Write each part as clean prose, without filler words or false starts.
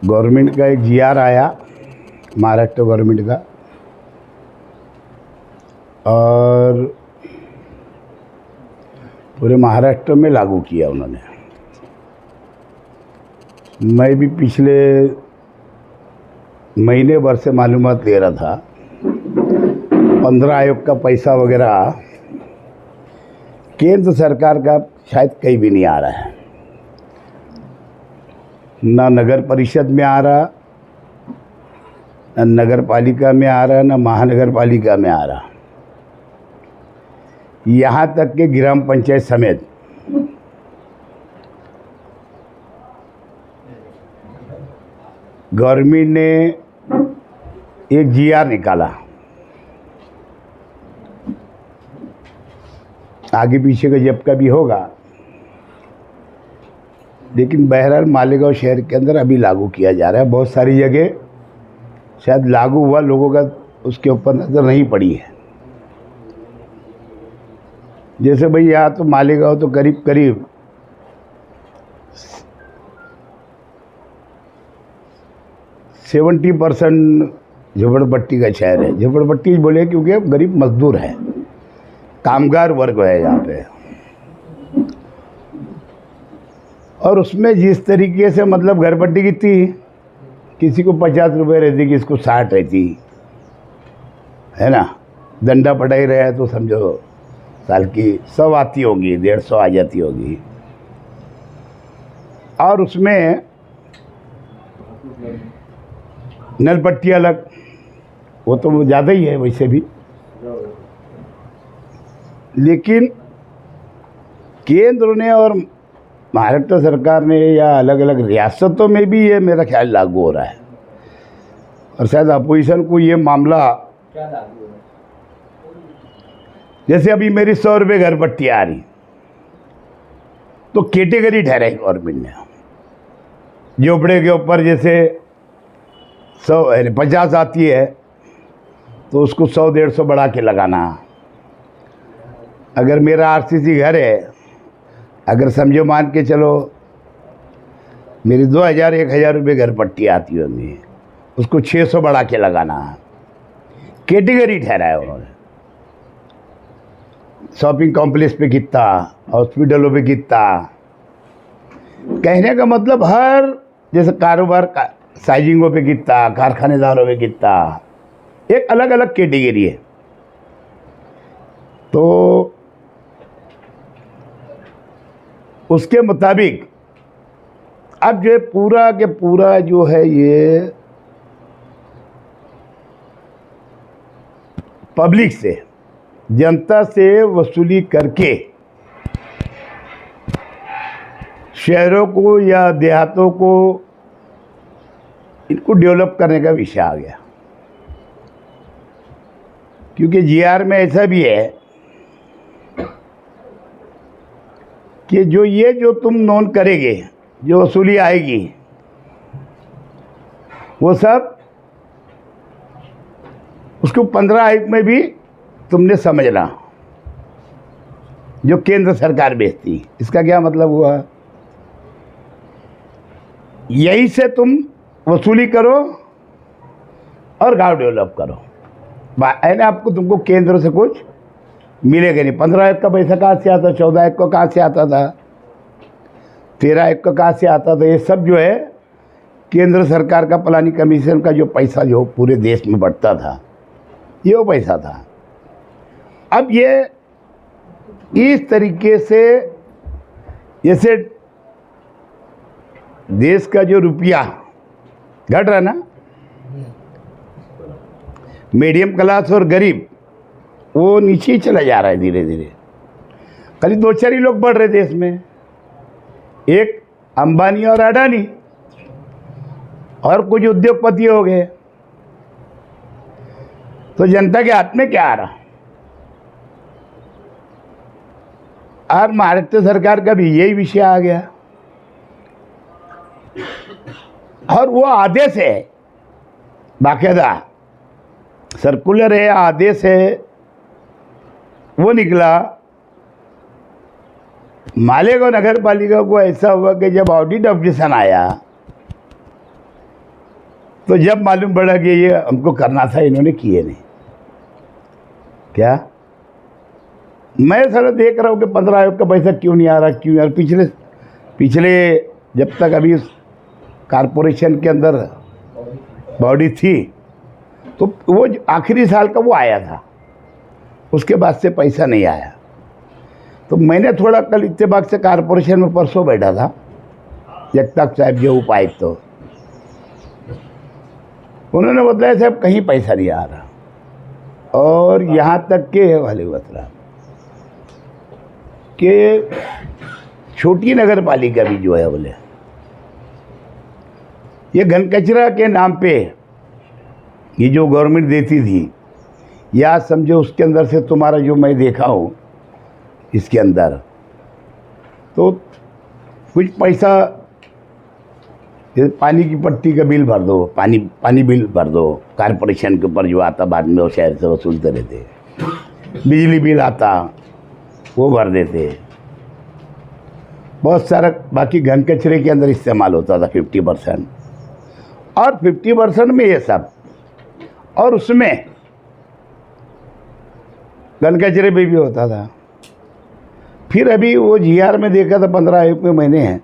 Government का एक GR आया, महाराष्ट्र गवर्नमेंट का, और पूरे महाराष्ट्र में लागू किया उन्होंने। मैं भी पिछले महीने भर से मालूमात ले रहा था। 15 आयोग का पैसा वगैरह केंद्र सरकार का शायद कहीं भी नहीं आ रहा है, ना नगर परिषद में आ रहा, न नगर पालिका में आ रहा, न महानगर पालिका में आ रहा, यहाँ तक कि ग्राम पंचायत समेत। गवर्नमेंट ने एक जीआर निकाला, आगे पीछे का जब का भी होगा, लेकिन बहरहाल मालेगांव शहर के अंदर अभी लागू किया जा रहा है। बहुत सारी जगह शायद लागू हुआ, लोगों का उसके ऊपर नज़र नहीं पड़ी है। जैसे भाई यहाँ तो मालेगांव तो करीब करीब 70% झोपड़पट्टी का शहर है। झोपड़पट्टी बोले क्योंकि गरीब मजदूर है, कामगार वर्ग है यहाँ पे। और उसमें जिस तरीके से मतलब घरपट्टी कितनी, किसी को 50 रुपये रहती, किसी को 60 रहती है ना। डंडा पटाई रहे हैं तो समझो साल की 100 आती होगी, 150 आ जाती होगी। और उसमें नल पट्टी अलग, वो तो ज़्यादा ही है वैसे भी। लेकिन केंद्र ने और महाराष्ट्र सरकार ने या अलग अलग रियासतों में भी ये मेरा ख्याल लागू हो रहा है। और शायद अपोजिशन को ये मामला, जैसे अभी मेरी 100 रुपये घर पट्टी आ रही, तो कैटेगरी ठहराई गवर्नमेंट ने। झोपड़े के ऊपर जैसे 50 आती है तो उसको 100-150 बढ़ा के लगाना। अगर मेरा आरसीसी घर है, अगर समझो मान के चलो मेरी 2000-1000 रुपये घर पट्टी आती होंगी, उसको 600 बढ़ा के लगाना। कैटेगरी ठहराया उन्होंने। शॉपिंग कॉम्प्लेक्स पे कितना, हॉस्पिटलों पे कितना। कहने का मतलब हर जैसे कारोबार का साइजिंगों पे कितना, कारखानेदारों पे कितना, एक अलग अलग कैटेगरी है। तो उसके मुताबिक अब जो पूरा के पूरा जो है ये पब्लिक से, जनता से वसूली करके शहरों को या देहातों को इनको डेवलप करने का विषय आ गया। क्योंकि जीआर में ऐसा भी है कि जो तुम नोन करेंगे, जो वसूली आएगी, वो सब उसको 15 आयोग में भी तुमने समझना, जो केंद्र सरकार भेजती। इसका क्या मतलब हुआ? यही से तुम वसूली करो और गांव डेवलप करो। है ना, आपको तुमको केंद्र से कुछ मिलेगा नहीं। 15 आयोग का पैसा कहाँ से आता, 14 आयोग का कहाँ से आता था, 13 आयोग का कहाँ से आता था? ये सब जो है केंद्र सरकार का प्लानिंग कमीशन का जो पैसा जो पूरे देश में बढ़ता था, ये वो पैसा था। अब ये इस तरीके से, जैसे देश का जो रुपया घट रहा ना, मीडियम क्लास और गरीब वो नीचे ही चला जा रहा है धीरे धीरे। खाली 2-4 ही लोग बढ़ रहे देश में, एक अंबानी और अडानी और कुछ उद्योगपति हो गए। तो जनता के हाथ में क्या आ रहा? और महाराष्ट्र सरकार का भी यही विषय आ गया। और वो आदेश है, बाकायदा सर्कुलर है, आदेश है, वो निकला। मालेगांव नगर पालिका को ऐसा हुआ कि जब ऑडिट ऑब्जेक्शन आया तो जब मालूम पड़ा कि ये हमको करना था, इन्होंने किए नहीं। क्या मैं सर देख रहा हूँ कि 15 आयोग का पैसा क्यों नहीं आ रहा, क्यों यार। पिछले जब तक अभी कारपोरेशन के अंदर बॉडी थी तो वो आखिरी साल का वो आया था, उसके बाद से पैसा नहीं आया। तो मैंने थोड़ा कल इत्तेफाक से कारपोरेशन में परसों बैठा था, जगताप साहब जो उपायुक्त, तो उन्होंने बताया साहब कहीं पैसा नहीं आ रहा। और यहाँ तक के वाले बतरा कि छोटी नगर पालिका भी जो है बोले ये घन कचरा के नाम पे ये जो गवर्नमेंट देती थी, या समझो उसके अंदर से तुम्हारा जो मैं देखा हूँ इसके अंदर तो कुछ पैसा, पानी की पट्टी का बिल भर दो, पानी बिल भर दो, कारपोरेशन के ऊपर जो आता बाद में वो शहर से वसूलते रहते। बिजली बिल आता वो भर देते। बहुत सारा बाकी घन कचरे के अंदर इस्तेमाल होता था 50%, और 50% में ये सब, और उसमें घन कचरे पे भी होता था। फिर अभी वो जीआर में देखा था 15 महीने हैं,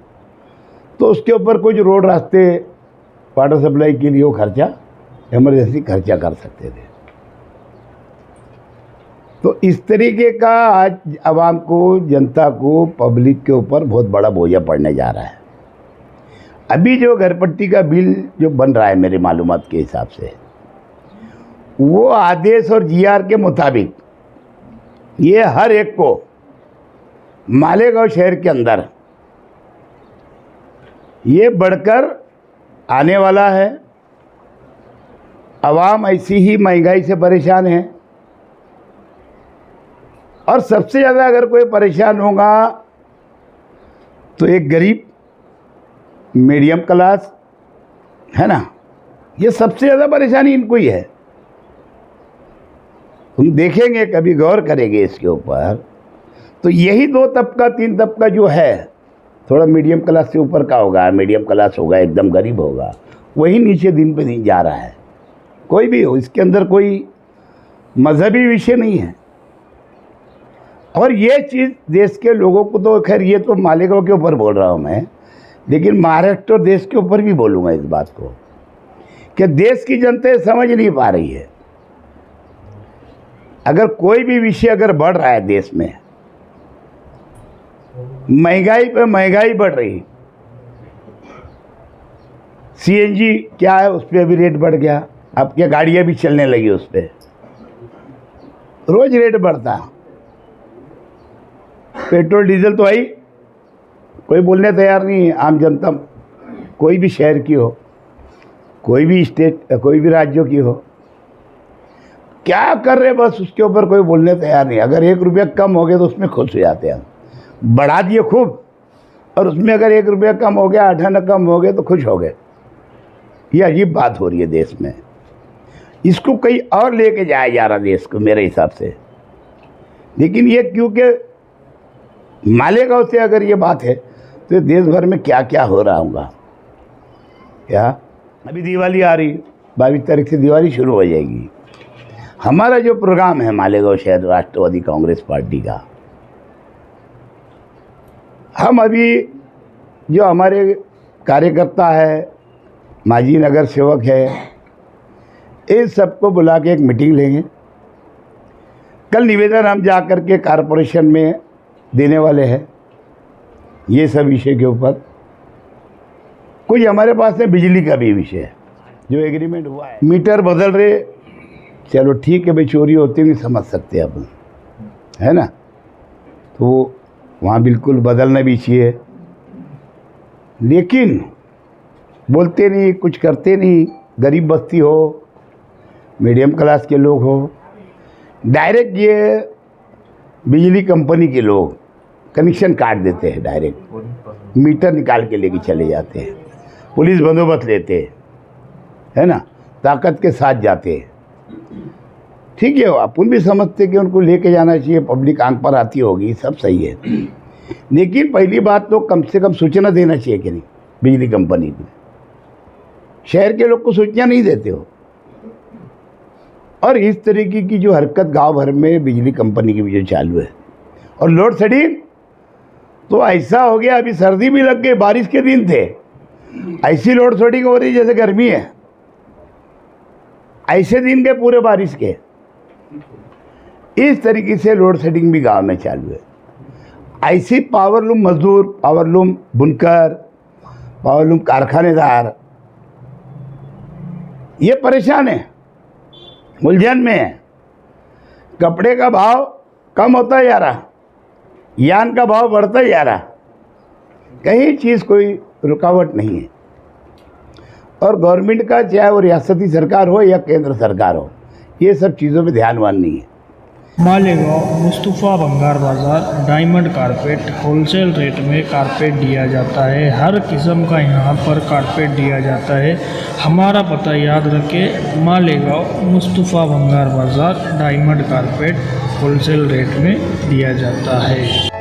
तो उसके ऊपर कुछ रोड रास्ते वाटर सप्लाई के लिए वो खर्चा इमरजेंसी खर्चा कर सकते थे। तो इस तरीके का आज आवाम को, जनता को, पब्लिक के ऊपर बहुत बड़ा बोझा पड़ने जा रहा है। अभी जो घरपट्टी का बिल जो बन रहा है मेरे मालूमात के हिसाब से, वो आदेश और जीआर के मुताबिक ये हर एक को मालेगांव शहर के अंदर ये बढ़कर आने वाला है। आवाम ऐसी ही महंगाई से परेशान है, और सबसे ज़्यादा अगर कोई परेशान होगा तो एक गरीब, मीडियम क्लास है ना, ये सबसे ज़्यादा परेशानी इनको ही है। हम देखेंगे, कभी गौर करेंगे इसके ऊपर, तो यही 2 तबका 3 तबका जो है, थोड़ा मीडियम क्लास से ऊपर का होगा, मीडियम क्लास होगा, एकदम गरीब होगा, वही नीचे दिन पे दिन जा रहा है। कोई भी हो, इसके अंदर कोई मजहबी विषय नहीं है। और ये चीज़ देश के लोगों को, तो खैर ये तो मालेगांव के ऊपर बोल रहा हूँ मैं, लेकिन महाराष्ट्र और देश के ऊपर भी बोलूँगा इस बात को कि देश की जनता समझ नहीं पा रही है। अगर कोई भी विषय अगर बढ़ रहा है देश में, महंगाई पे महंगाई बढ़ रही, सीएनजी क्या है उस पर अभी रेट बढ़ गया, अब क्या गाड़ियाँ भी चलने लगी उस पर, रोज रेट बढ़ता। पेट्रोल डीजल तो आई, कोई बोलने तैयार नहीं। आम जनता कोई भी शहर की हो, कोई भी स्टेट, कोई भी राज्यों की हो, क्या कर रहे बस उसके ऊपर कोई बोलने तैयार नहीं। अगर 1 रुपया कम हो गया तो उसमें खुश हो जाते हैं, बढ़ा दिए खूब, और उसमें अगर 1 रुपया कम हो गया, 8 आना कम हो गए तो खुश हो गए। ये अजीब बात हो रही है देश में। इसको कहीं और लेके जाया जा रहा देश को मेरे हिसाब से। लेकिन ये क्योंकि मालेगांव से अगर ये बात है तो देश भर में क्या क्या हो रहा होगा। क्या अभी दिवाली आ रही, 22 तारीख से दिवाली शुरू हो जाएगी। हमारा जो प्रोग्राम है मालेगांव शहर राष्ट्रवादी कांग्रेस पार्टी का, हम अभी जो हमारे कार्यकर्ता है, माजी नगर सेवक है, इन सबको बुला के एक मीटिंग लेंगे। कल निवेदन हम जा कर के कारपोरेशन में देने वाले हैं ये सब विषय के ऊपर। कुछ हमारे पास है बिजली का भी विषय है, जो एग्रीमेंट हुआ है, मीटर बदल रहे, चलो ठीक है भाई, चोरी होती हुई समझ सकते हैं अपन, है ना, तो वहाँ बिल्कुल बदलना भी चाहिए। लेकिन बोलते नहीं, कुछ करते नहीं। गरीब बस्ती हो, मीडियम क्लास के लोग हो, डायरेक्ट ये बिजली कंपनी के लोग कनेक्शन काट देते हैं, डायरेक्ट मीटर निकाल के लेके चले जाते हैं। पुलिस बंदोबस्त लेते हैं, है ना, ताकत के साथ जाते हैं। ठीक है, अपन भी समझते कि उनको लेके जाना चाहिए, पब्लिक आंख पर आती होगी, सब सही है। लेकिन पहली बात तो कम से कम सूचना देना चाहिए कि नहीं बिजली कंपनी को, शहर के लोग को सूचना नहीं देते हो। और इस तरीके की जो हरकत गांव भर में बिजली कंपनी की भी जो चालू है। और लोड शेडिंग तो ऐसा हो गया, अभी सर्दी भी लग गई, बारिश के दिन थे, ऐसी लोड शेडिंग हो रही जैसे गर्मी है, ऐसे दिन के पूरे बारिश के। इस तरीके से लोड शेडिंग भी गांव में चालू है। ऐसी पावरलूम मजदूर, पावरलूम बुनकर, पावरलूम कारखानेदार ये परेशान है, उलझन में है। कपड़े का भाव कम होता जा रहा, यान का भाव बढ़ता जा रहा, कहीं चीज़ कोई रुकावट नहीं है। और गवर्नमेंट का, चाहे वो रियासती सरकार हो या केंद्र सरकार हो, ये सब चीज़ों में ध्यानवान नहीं है। मालेगांव मुस्तफ़ा भंगार बाज़ार डायमंड कारपेट होलसेल रेट में कारपेट दिया जाता है। हर किस्म का यहाँ पर कारपेट दिया जाता है। हमारा पता याद रखें, मालेगांव मुस्तफ़ा भंगार बाज़ार डायमंड कारपेट होलसेल रेट में दिया जाता है।